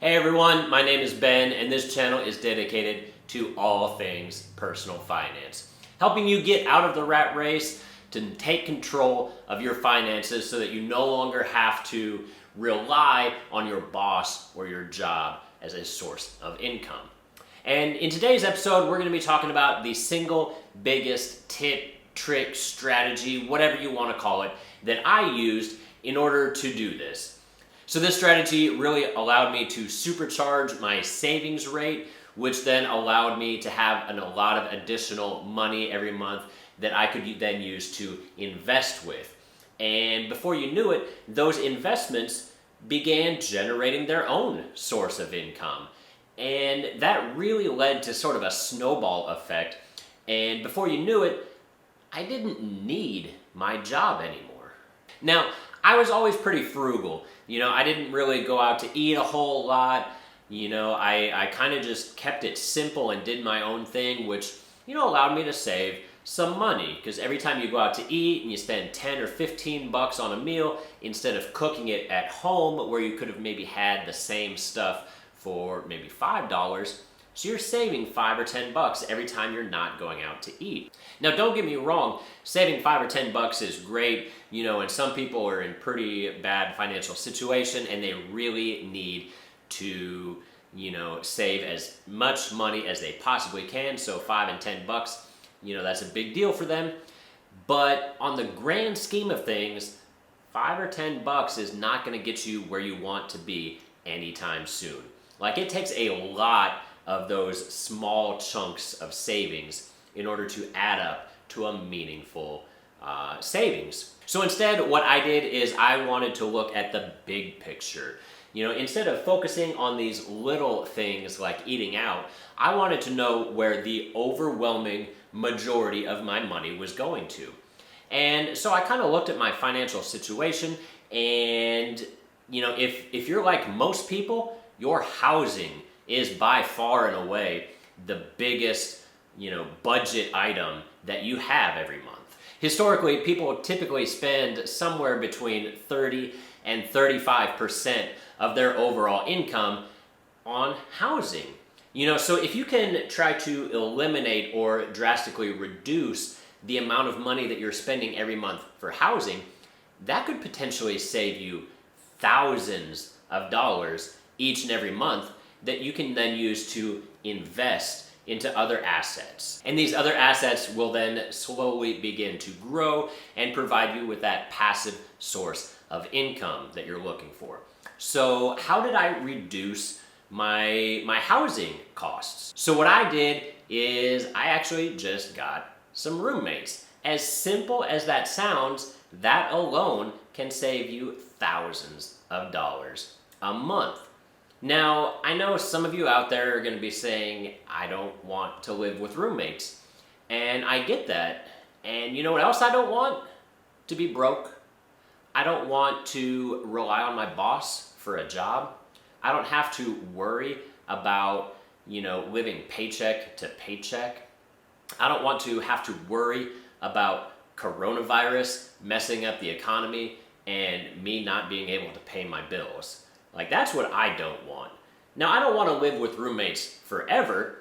Hey everyone, my name is Ben and this channel is dedicated to all things personal finance. Helping you get out of the rat race to take control of your finances so that you no longer have to rely on your boss or your job as a source of income. And in today's episode, we're going to be talking about the single biggest tip, trick, strategy, whatever you want to call it, that I used in order to do this. So this strategy really allowed me to supercharge my savings rate, which then allowed me to have a lot of additional money every month that I could then use to invest with. And before you knew it, those investments began generating their own source of income. And that really led to sort of a snowball effect. And before you knew it, I didn't need my job anymore. Now, I was always pretty frugal. I didn't really go out to eat a whole lot. I kind of just kept it simple and did my own thing, which, allowed me to save some money. Because every time you go out to eat and you spend 10 or 15 bucks on a meal, instead of cooking it at home where you could have maybe had the same stuff for maybe $5, so you're saving 5 or 10 bucks every time you're not going out to eat. Now, don't get me wrong, saving 5 or 10 bucks is great, and some people are in pretty bad financial situation and they really need to, save as much money as they possibly can. So 5 and 10 bucks, that's a big deal for them. But on the grand scheme of things, 5 or 10 bucks is not going to get you where you want to be anytime soon. Like, it takes a lot of those small chunks of savings in order to add up to a meaningful savings. So instead, what I did is I wanted to look at the big picture. Instead of focusing on these little things like eating out, I wanted to know where the overwhelming majority of my money was going to. And so I kind of looked at my financial situation, and if you're like most people, your housing is by far and away the biggest, budget item that you have every month. Historically, people typically spend somewhere between 30 and 35% of their overall income on housing. So if you can try to eliminate or drastically reduce the amount of money that you're spending every month for housing, that could potentially save you thousands of dollars each and every month that you can then use to invest into other assets. And these other assets will then slowly begin to grow and provide you with that passive source of income that you're looking for. So how did I reduce my housing costs? So what I did is I actually just got some roommates. As simple as that sounds, that alone can save you thousands of dollars a month. Now, I know some of you out there are going to be saying, I don't want to live with roommates. And I get that. And you know what else I don't want? To be broke. I don't want to rely on my boss for a job. I don't have to worry about, living paycheck to paycheck. I don't want to have to worry about coronavirus messing up the economy and me not being able to pay my bills. Like, that's what I don't want. Now, I don't want to live with roommates forever,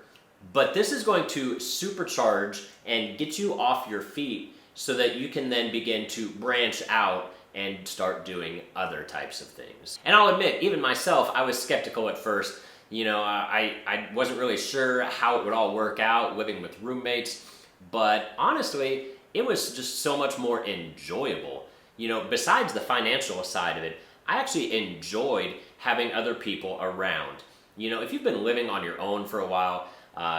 but this is going to supercharge and get you off your feet so that you can then begin to branch out and start doing other types of things. And I'll admit, even myself, I was skeptical at first. I wasn't really sure how it would all work out living with roommates, but honestly, it was just so much more enjoyable. Besides the financial side of it, I actually enjoyed having other people around. If you've been living on your own for a while,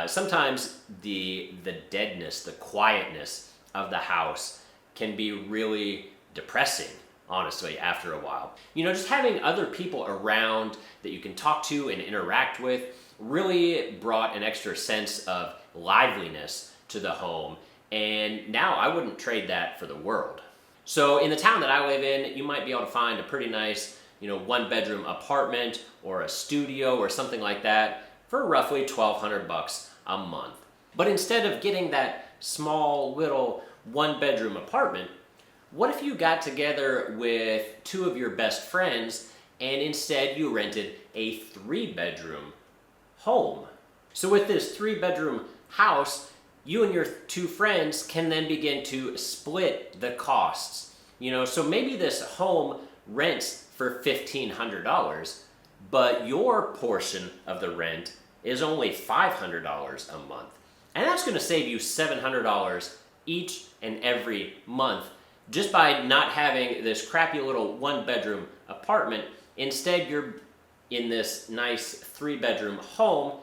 sometimes the deadness, the quietness of the house can be really depressing, honestly, after a while. Just having other people around that you can talk to and interact with really brought an extra sense of liveliness to the home, and now I wouldn't trade that for the world. So in the town that I live in, you might be able to find a pretty nice, 1-bedroom apartment or a studio or something like that for roughly $1,200 a month. But instead of getting that small little 1-bedroom apartment, what if you got together with 2 of your best friends and instead you rented a 3-bedroom home. So with this 3-bedroom house, you and your 2 friends can then begin to split the costs. So maybe this home rents for $1,500, but your portion of the rent is only $500 a month. And that's going to save you $700 each and every month just by not having this crappy little 1-bedroom apartment. Instead, you're in this nice 3-bedroom home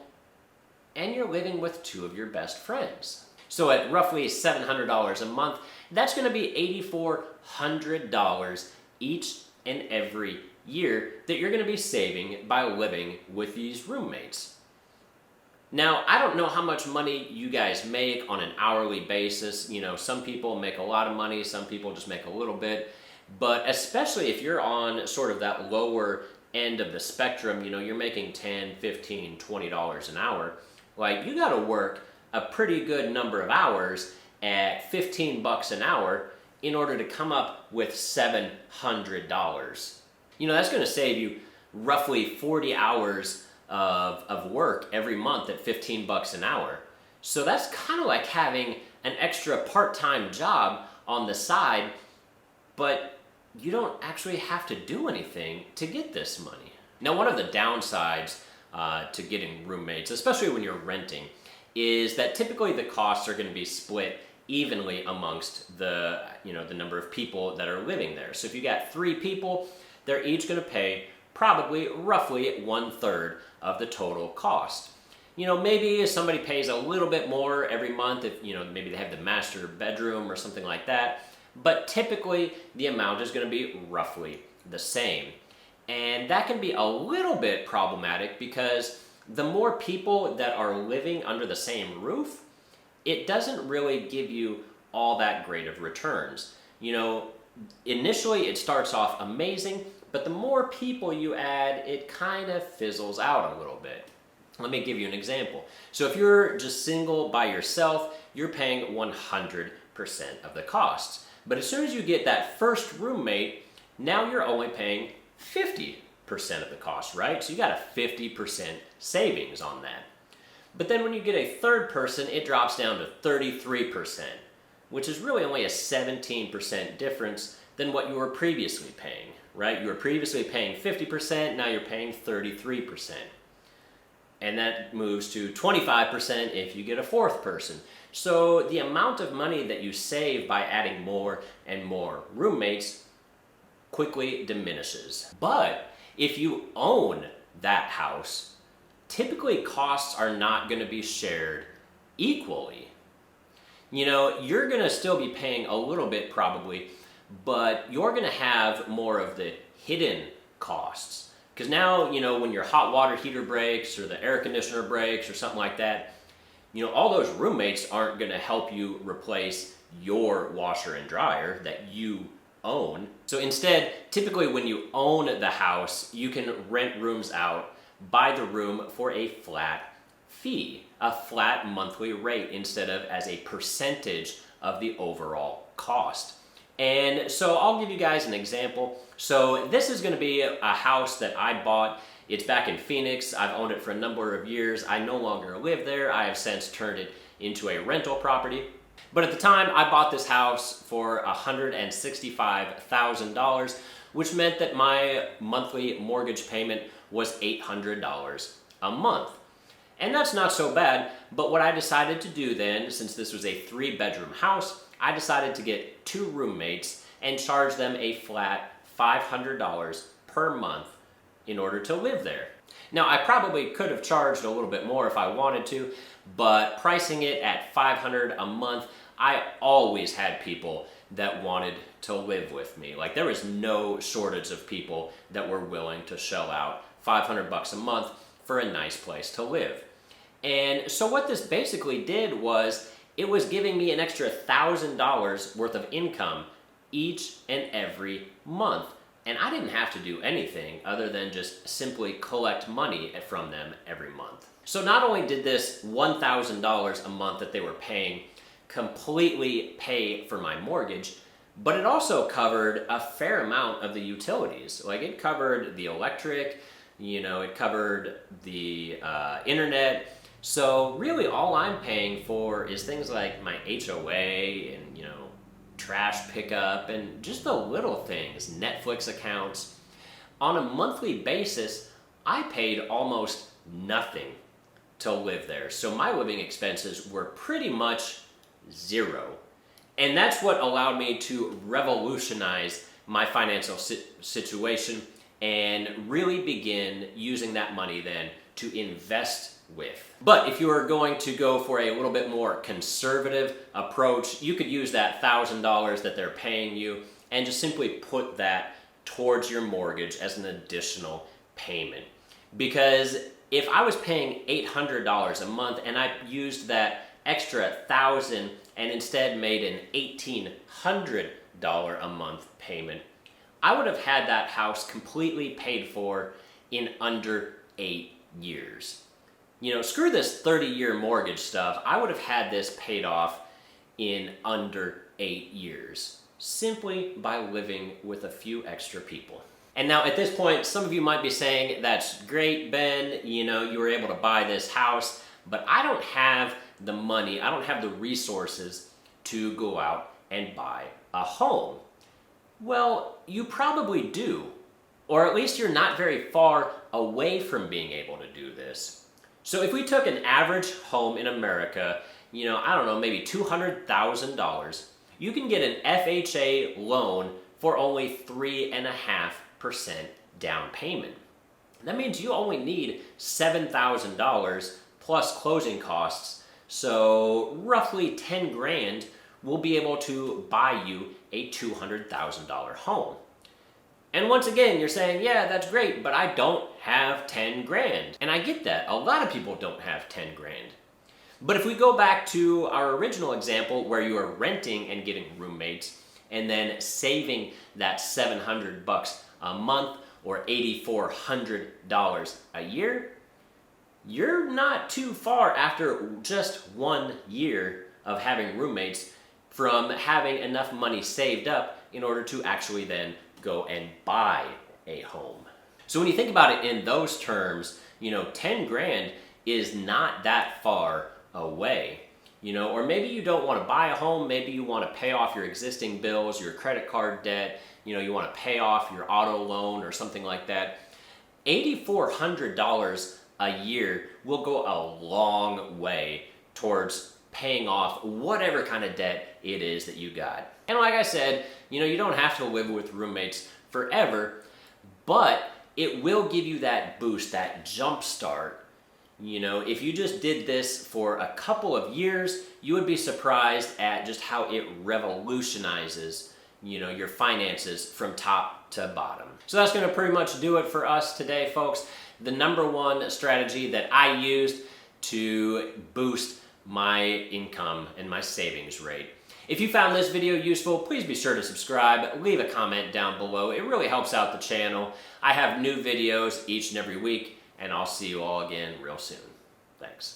and you're living with 2 of your best friends. So at roughly $700 a month, that's going to be $8,400 each and every year that you're going to be saving by living with these roommates. Now, I don't know how much money you guys make on an hourly basis. Some people make a lot of money, some people just make a little bit. But especially if you're on sort of that lower end of the spectrum, you're making $10, $15, $20 an hour. Like, you got to work a pretty good number of hours at $15 an hour in order to come up with $700. That's going to save you roughly 40 hours of work every month at $15 an hour. So that's kind of like having an extra part-time job on the side, but you don't actually have to do anything to get this money. Now, one of the downsides to getting roommates, especially when you're renting, is that typically the costs are going to be split evenly amongst the number of people that are living there. So if you got 3 people, they're each going to pay probably roughly 1/3 of the total cost. Maybe somebody pays a little bit more every month if, maybe they have the master bedroom or something like that. But typically the amount is going to be roughly the same. And that can be a little bit problematic because the more people that are living under the same roof, it doesn't really give you all that great of returns. Initially it starts off amazing, but the more people you add, it kind of fizzles out a little bit. Let me give you an example. So if you're just single by yourself, you're paying 100% of the costs. But as soon as you get that first roommate, now you're only paying 50% of the cost, right? So you got a 50% savings on that. But then when you get a third person, it drops down to 33%, which is really only a 17% difference than what you were previously paying, right? You were previously paying 50%, now you're paying 33%. And that moves to 25% if you get a fourth person. So the amount of money that you save by adding more and more roommates quickly diminishes. But if you own that house, typically costs are not going to be shared equally. You're going to still be paying a little bit probably, but you're going to have more of the hidden costs. Because now, when your hot water heater breaks or the air conditioner breaks or something like that, all those roommates aren't going to help you replace your washer and dryer that you own. So instead, typically when you own the house, you can rent rooms out by the room for a flat fee, a flat monthly rate instead of as a percentage of the overall cost. And so I'll give you guys an example. So this is going to be a house that I bought. It's back in Phoenix. I've owned it for a number of years. I no longer live there. I have since turned it into a rental property. But at the time, I bought this house for $165,000, which meant that my monthly mortgage payment was $800 a month. And that's not so bad, but what I decided to do then, since this was a 3-bedroom house, I decided to get 2 roommates and charge them a flat $500 per month in order to live there. Now, I probably could have charged a little bit more if I wanted to, but pricing it at $500 a month, I always had people that wanted to live with me. Like, there was no shortage of people that were willing to shell out $500 a month for a nice place to live. And so what this basically did was, it was giving me an extra $1,000 worth of income each and every month. And I didn't have to do anything other than just simply collect money from them every month. So not only did this $1,000 a month that they were paying completely pay for my mortgage, but it also covered a fair amount of the utilities. Like it covered the electric, it covered the internet. So really all I'm paying for is things like my HOA and, trash pickup and just the little things, Netflix accounts. On a monthly basis, I paid almost nothing to live there. So my living expenses were pretty much zero. And that's what allowed me to revolutionize my financial situation and really begin using that money then to invest with. But if you are going to go for a little bit more conservative approach, you could use that $1,000 that they're paying you and just simply put that towards your mortgage as an additional payment. Because if I was paying $800 a month and I used that extra $1,000 and instead made an $1,800 a month payment, I would have had that house completely paid for in under 8 years. Screw this 30-year mortgage stuff. I would have had this paid off in under 8 years, simply by living with a few extra people. And now at this point, some of you might be saying, that's great, Ben, you were able to buy this house, but I don't have the money, I don't have the resources to go out and buy a home. Well, you probably do, or at least you're not very far away from being able to do this. So if we took an average home in America, I don't know, maybe $200,000, you can get an FHA loan for only 3.5% down payment. That means you only need $7,000 plus closing costs, so roughly 10 grand will be able to buy you a $200,000 home. And once again, you're saying, yeah, that's great, but I don't have 10 grand. And I get that. A lot of people don't have 10 grand. But if we go back to our original example where you are renting and getting roommates and then saving that $700 a month or $8,400 a year, you're not too far after just 1 year of having roommates from having enough money saved up in order to actually then go and buy a home. So when you think about it in those terms, 10 grand is not that far away. Or maybe you don't want to buy a home, maybe you want to pay off your existing bills, your credit card debt, you want to pay off your auto loan or something like that. $8,400 a year will go a long way towards paying off whatever kind of debt it is that you got. And like I said, you don't have to live with roommates forever, but it will give you that boost, that jump start. If you just did this for a couple of years, you would be surprised at just how it revolutionizes, your finances from top to bottom. So that's going to pretty much do it for us today, folks. The number one strategy that I used to boost my income and my savings rate. If you found this video useful, please be sure to subscribe, leave a comment down below. It really helps out the channel. I have new videos each and every week, and I'll see you all again real soon. Thanks.